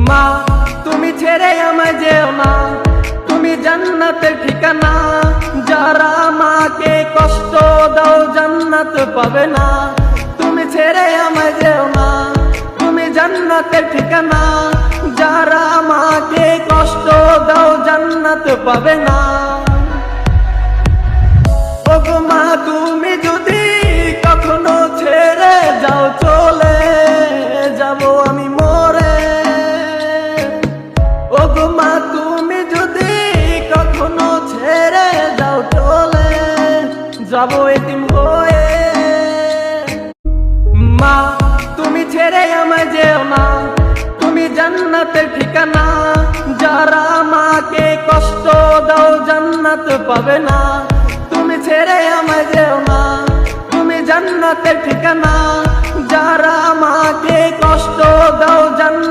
মা তুমি ছেড়ে আমায় যেও না, তুমি জান্নাতের ঠিকানা। যারা মাকে কষ্ট দাও জান্নাত পাবে না। তুমি ছেড়ে আমায় যেও না, তুমি জান্নাতের ঠিকানা। যারা মাকে কষ্ট দাও জান্নাত পাবে না। ওগো মা তুমি যদি কখনো ছেড়ে যাও চলে যাব আমি মরে। ওগো মা তুমি যদি কখনো ছেড়ে যাও চলে যাব এতিম হয়ে। মা তুমি ছেড়ে আমায় যেও না, তুমি জান্নাতের ঠিকানা। যারা মাকে কষ্ট দাও জান্নাত পাবে না। তুমি ছেড়ে আমায় যেও না, তুমি জান্নাতের ঠিকানা। যারা মাকে কষ্ট দাও জান্নাত